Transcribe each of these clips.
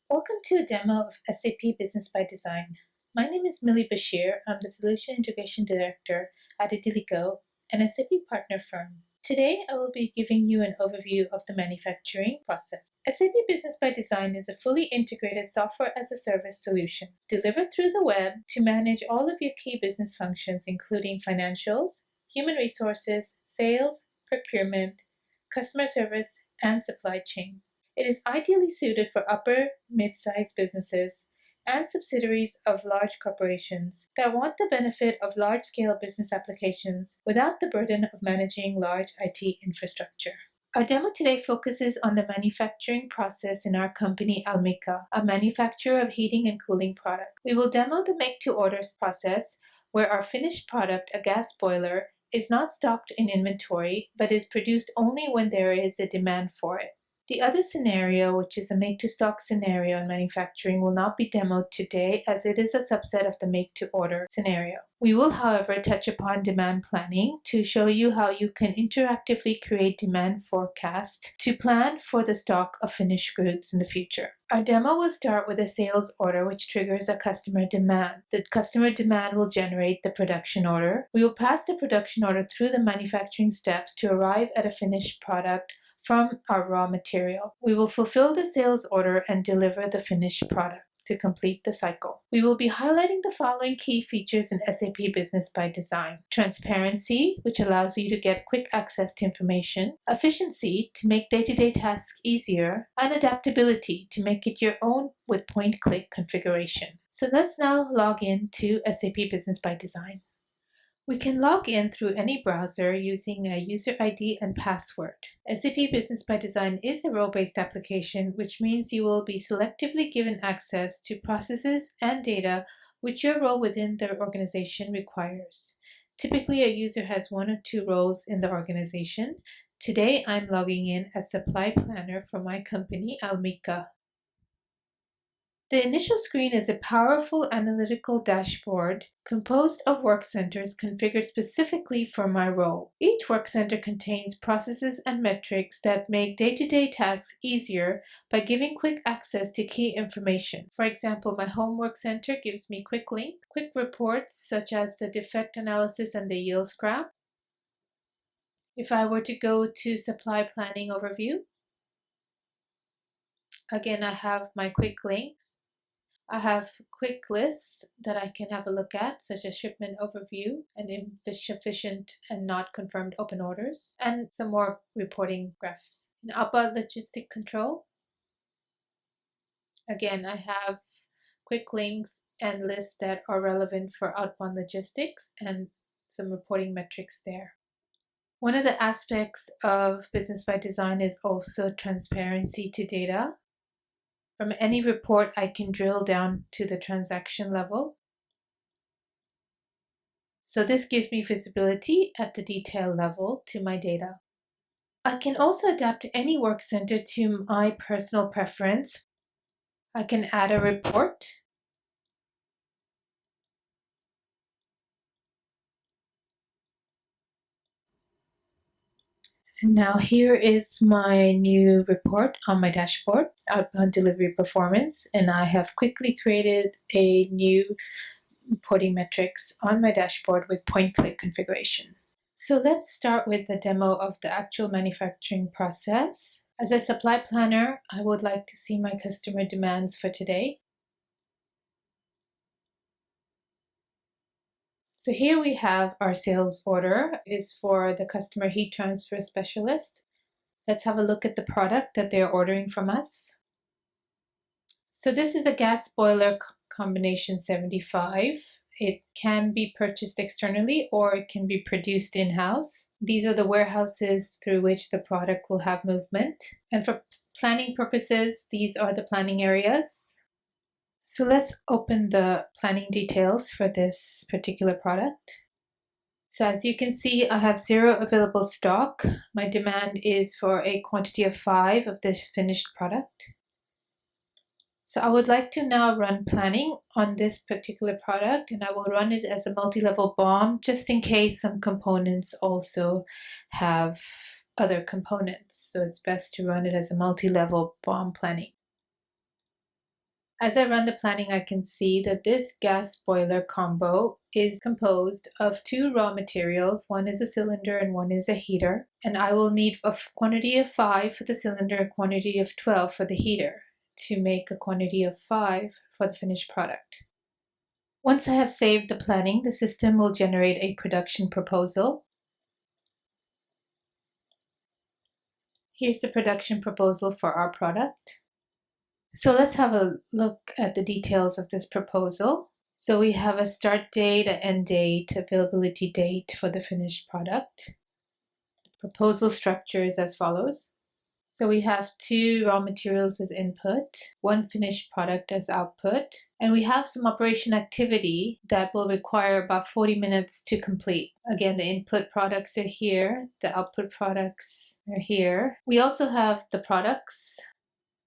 Welcome to a demo of SAP Business by Design. My name is Millie Bashir. I'm the Solution Integration Director at Idilico, an SAP partner firm. Today, I will be giving you an overview of the manufacturing process. SAP Business by Design is a fully integrated software as a service solution delivered through the web to manage all of your key business functions, including financials, human resources, sales, procurement, customer service, and supply chain. It is ideally suited for upper, mid-sized businesses and subsidiaries of large corporations that want the benefit of large-scale business applications without the burden of managing large IT infrastructure. Our demo today focuses on the manufacturing process in our company Almica, a manufacturer of heating and cooling products. We will demo the make-to-order process where our finished product, a gas boiler, is not stocked in inventory but is produced only when there is a demand for it. The other scenario, which is a make-to-stock scenario in manufacturing, will not be demoed today as it is a subset of the make-to-order scenario. We will, however, touch upon demand planning to show you how you can interactively create demand forecasts to plan for the stock of finished goods in the future. Our demo will start with a sales order which triggers a customer demand. The customer demand will generate the production order. We will pass the production order through the manufacturing steps to arrive at a finished product from our raw material. We will fulfill the sales order and deliver the finished product to complete the cycle. We will be highlighting the following key features in SAP Business by Design: transparency, which allows you to get quick access to information; efficiency, to make day-to-day tasks easier; and adaptability, to make it your own with point-click configuration. So let's now log in to SAP Business by Design. We can log in through any browser using a user ID and password. SAP Business by Design is a role-based application, which means you will be selectively given access to processes and data which your role within the organization requires. Typically, a user has one or two roles in the organization. Today, I'm logging in as supply planner for my company, Almica. The initial screen is a powerful analytical dashboard composed of work centers configured specifically for my role. Each work center contains processes and metrics that make day-to-day tasks easier by giving quick access to key information. For example, my home work center gives me quick links, quick reports such as the defect analysis and the yield scrap. If I were to go to supply planning overview, again, I have my quick links. I have quick lists that I can have a look at, such as shipment overview and insufficient and not confirmed open orders, and some more reporting graphs. In outbound logistic control, again, I have quick links and lists that are relevant for outbound logistics and some reporting metrics there. One of the aspects of Business by Design is also transparency to data. From any report, I can drill down to the transaction level. So this gives me visibility at the detail level to my data. I can also adapt any work center to my personal preference. I can add a report. And now here is my new report on my dashboard, outbound delivery performance, and I have quickly created a new reporting metrics on my dashboard with point-click configuration. So let's start with the demo of the actual manufacturing process. As a supply planner, I would like to see my customer demands for today. So here we have our sales order is for the customer heat transfer specialist. Let's have a look at the product that they're ordering from us. So this is a gas boiler combination 75. It can be purchased externally or it can be produced in-house. These are the warehouses through which the product will have movement. And for planning purposes, these are the planning areas. So let's open the planning details for this particular product. So as you can see, I have 0 available stock. My demand is for a quantity of 5 of this finished product. So I would like to now run planning on this particular product, and I will run it as a multi-level BOM just in case some components also have other components. So it's best to run it as a multi-level BOM planning. As I run the planning, I can see that this gas boiler combo is composed of two raw materials. One is a cylinder and one is a heater. And I will need a quantity of 5 for the cylinder, a quantity of 12 for the heater to make a quantity of 5 for the finished product. Once I have saved the planning, the system will generate a production proposal. Here's the production proposal for our product. So let's have a look at the details of this proposal. So we have a start date, an end date, availability date for the finished product. Proposal structure is as follows. So we have 2 raw materials as input, 1 finished product as output, and we have some operation activity that will require about 40 minutes to complete. Again, the input products are here, the output products are here. We also have the products.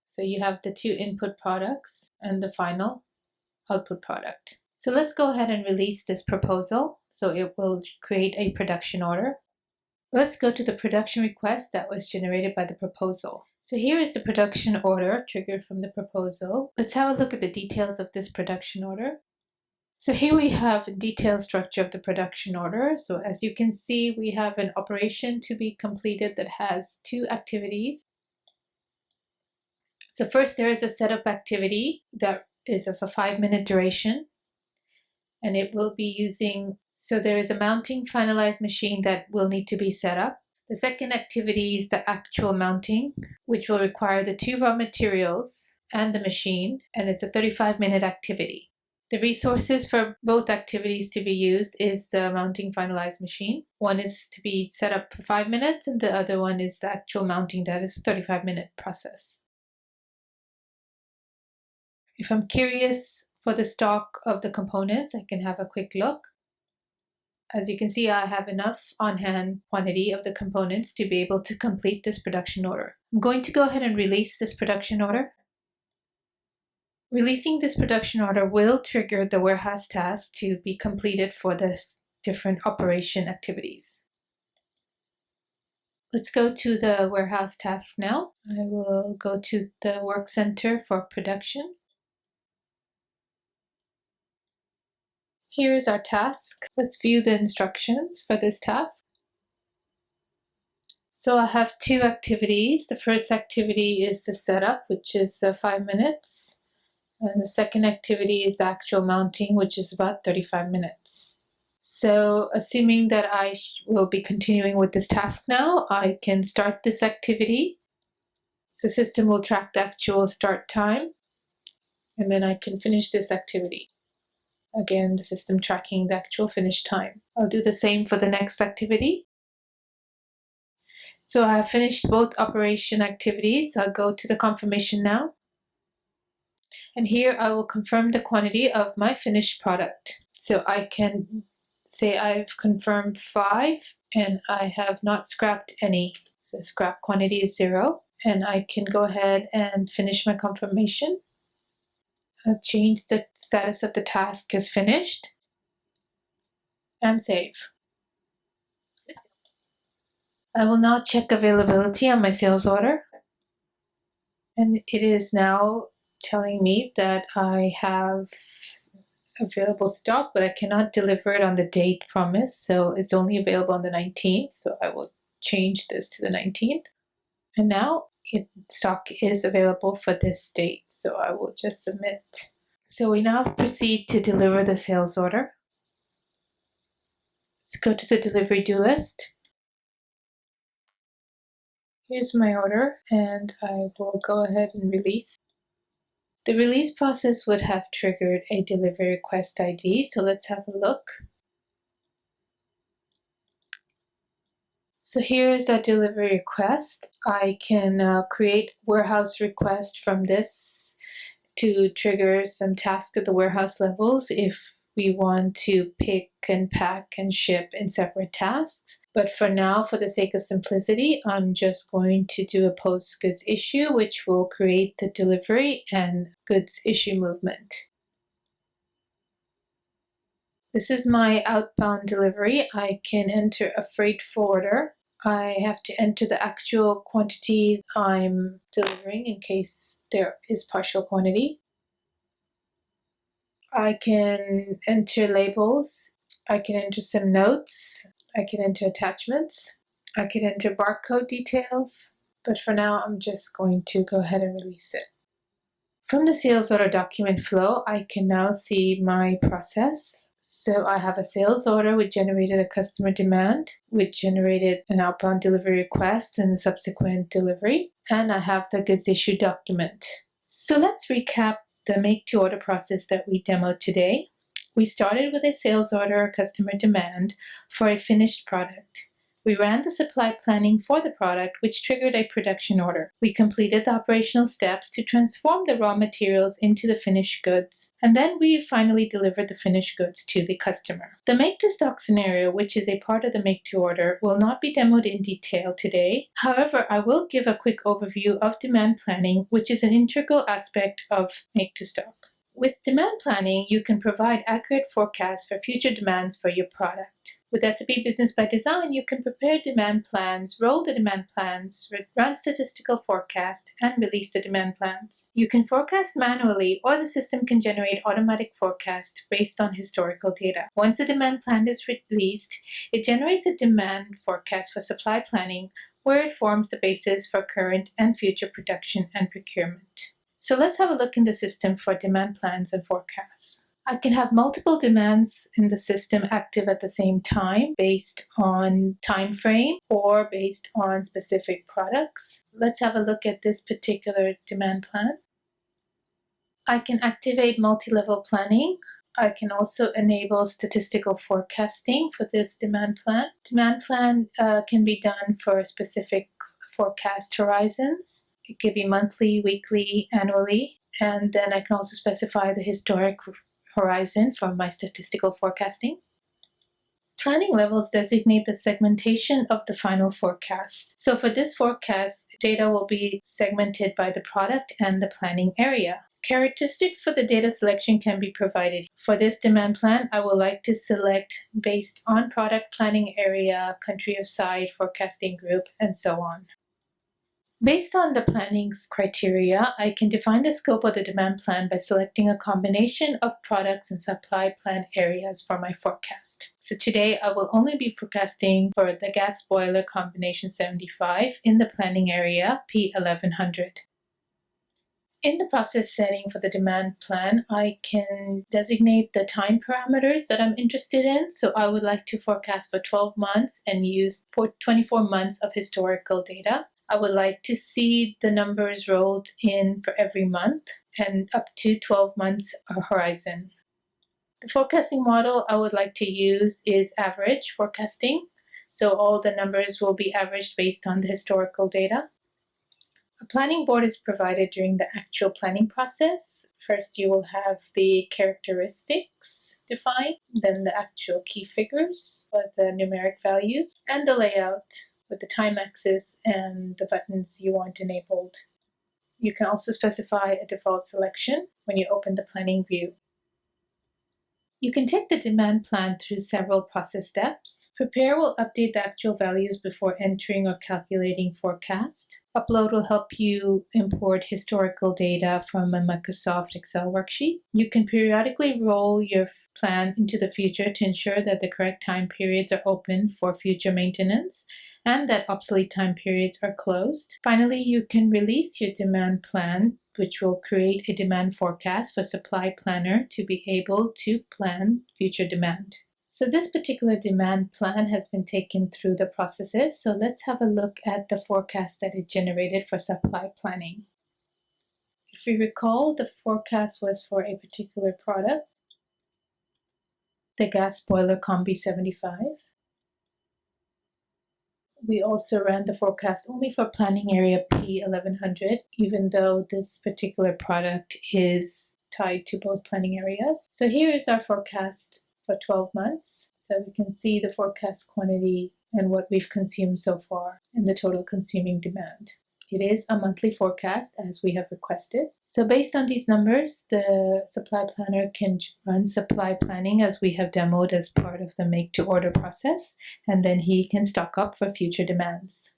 So you have the 2 input products and the final output product. So let's go ahead and release this proposal. So it will create a production order. Let's go to the production request that was generated by the proposal. So here is the production order triggered from the proposal. Let's have a look at the details of this production order. So here we have a detailed structure of the production order. So as you can see, we have an operation to be completed that has 2 activities. So first there is a setup activity that is of a 5-minute duration, and it will be using, so there is a mounting finalized machine that will need to be set up. The second activity is the actual mounting, which will require the 2 raw materials and the machine, and it's a 35-minute activity. The resources for both activities to be used is the mounting finalized machine. One is to be set up for 5 minutes, and the other one is the actual mounting, that is a 35-minute process. If I'm curious for the stock of the components, I can have a quick look. As you can see, I have enough on-hand quantity of the components to be able to complete this production order. I'm going to go ahead and release this production order. Releasing this production order will trigger the warehouse task to be completed for the different operation activities. Let's go to the warehouse task now. I will go to the work center for production. Here is our task. Let's view the instructions for this task. So I have 2 activities. The first activity is the setup, which is 5 minutes. And the second activity is the actual mounting, which is about 35 minutes. So assuming that I will be continuing with this task now, I can start this activity. The system will track the actual start time, and then I can finish this activity. Again, the system tracking the actual finish time. I'll do the same for the next activity. So I have finished both operation activities. I'll go to the confirmation now. And here I will confirm the quantity of my finished product. So I can say I've confirmed 5 and I have not scrapped any. So scrap quantity is 0. And I can go ahead and finish my confirmation. I'll change the status of the task as finished and save. I will now check availability on my sales order. And it is now telling me that I have available stock, but I cannot deliver it on the date promised. So it's only available on the 19th. So I will change this to the 19th. And now stock is available for this date. So I will just submit. So we now proceed to deliver the sales order. Let's go to the delivery due list. Here's my order, and I will go ahead and release. The release process would have triggered a delivery request ID, so let's have a look. So here is our delivery request. I can create warehouse request from this to trigger some tasks at the warehouse levels if we want to pick and pack and ship in separate tasks. But for now, for the sake of simplicity, I'm just going to do a post goods issue, which will create the delivery and goods issue movement. This is my outbound delivery. I can enter a freight forwarder. I have to enter the actual quantity I'm delivering in case there is partial quantity. I can enter labels. I can enter some notes. I can enter attachments. I can enter barcode details. But for now, I'm just going to go ahead and release it. From the sales order document flow, I can now see my process. So I have a sales order which generated a customer demand, which generated an outbound delivery request and a subsequent delivery. And I have the goods issue document. So let's recap the make to order process that we demoed today. We started with a sales order or customer demand for a finished product. We ran the supply planning for the product, which triggered a production order. We completed the operational steps to transform the raw materials into the finished goods, and then we finally delivered the finished goods to the customer. The make-to-stock scenario, which is a part of the make-to-order, will not be demoed in detail today. However, I will give a quick overview of demand planning, which is an integral aspect of make-to-stock. With demand planning, you can provide accurate forecasts for future demands for your product. With SAP Business by Design, you can prepare demand plans, roll the demand plans, run statistical forecast, and release the demand plans. You can forecast manually, or the system can generate automatic forecasts based on historical data. Once the demand plan is released, it generates a demand forecast for supply planning, where it forms the basis for current and future production and procurement. So let's have a look in the system for demand plans and forecasts. I can have multiple demands in the system active at the same time based on time frame or based on specific products. Let's have a look at this particular demand plan. I can activate multi-level planning. I can also enable statistical forecasting for this demand plan. Demand plan can be done for specific forecast horizons. It could be monthly, weekly, annually, and then I can also specify the historic horizon for my statistical forecasting. Planning levels designate the segmentation of the final forecast. So for this forecast, data will be segmented by the product and the planning area. Characteristics for the data selection can be provided. For this demand plan, I would like to select based on product planning area, country of site, forecasting group, and so on. Based on the planning's criteria, I can define the scope of the demand plan by selecting a combination of products and supply plan areas for my forecast. So today I will only be forecasting for the gas boiler combination 75 in the planning area P1100. In the process setting for the demand plan, I can designate the time parameters that I'm interested in. So I would like to forecast for 12 months and use 24 months of historical data. I would like to see the numbers rolled in for every month and up to 12 months horizon. The forecasting model I would like to use is average forecasting. So all the numbers will be averaged based on the historical data. A planning board is provided during the actual planning process. First, you will have the characteristics defined, then the actual key figures or the numeric values, and the layout with the time axis and the buttons you want enabled. You can also specify a default selection when you open the planning view. You can take the demand plan through several process steps. Prepare will update the actual values before entering or calculating forecast. Upload will help you import historical data from a Microsoft Excel worksheet. You can periodically roll your plan into the future to ensure that the correct time periods are open for future maintenance and that obsolete time periods are closed. Finally, you can release your demand plan, which will create a demand forecast for Supply Planner to be able to plan future demand. So this particular demand plan has been taken through the processes. So let's have a look at the forecast that it generated for supply planning. If you recall, the forecast was for a particular product, the gas boiler Combi 75. We also ran the forecast only for planning area P1100, even though this particular product is tied to both planning areas. So here is our forecast for 12 months. So we can see the forecast quantity and what we've consumed so far and the total consuming demand. It is a monthly forecast as we have requested. So based on these numbers, the supply planner can run supply planning as we have demoed as part of the make to order process, and then he can stock up for future demands.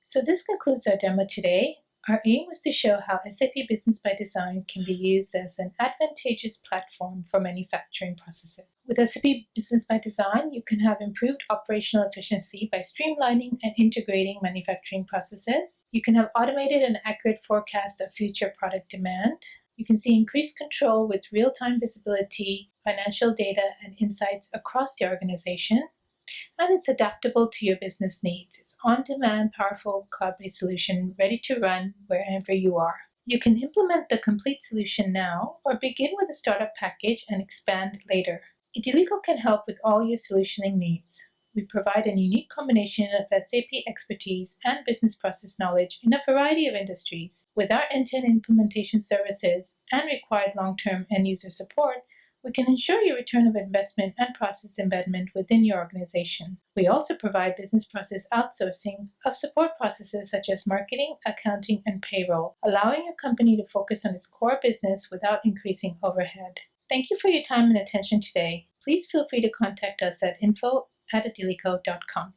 So this concludes our demo today. Our aim was to show how SAP Business by Design can be used as an advantageous platform for manufacturing processes. With SAP Business by Design, you can have improved operational efficiency by streamlining and integrating manufacturing processes. You can have automated and accurate forecast of future product demand. You can see increased control with real-time visibility, financial data, and insights across the organization. And it's adaptable to your business needs. It's on-demand, powerful, cloud-based solution ready to run wherever you are. You can implement the complete solution now or begin with a startup package and expand later. Idilico can help with all your solutioning needs. We provide a unique combination of SAP expertise and business process knowledge in a variety of industries. With our end-to-end implementation services and required long-term end-user support, we can ensure your return of investment and process embedment within your organization. We also provide business process outsourcing of support processes such as marketing, accounting, and payroll, allowing your company to focus on its core business without increasing overhead. Thank you for your time and attention today. Please feel free to contact us at info@idilico.com.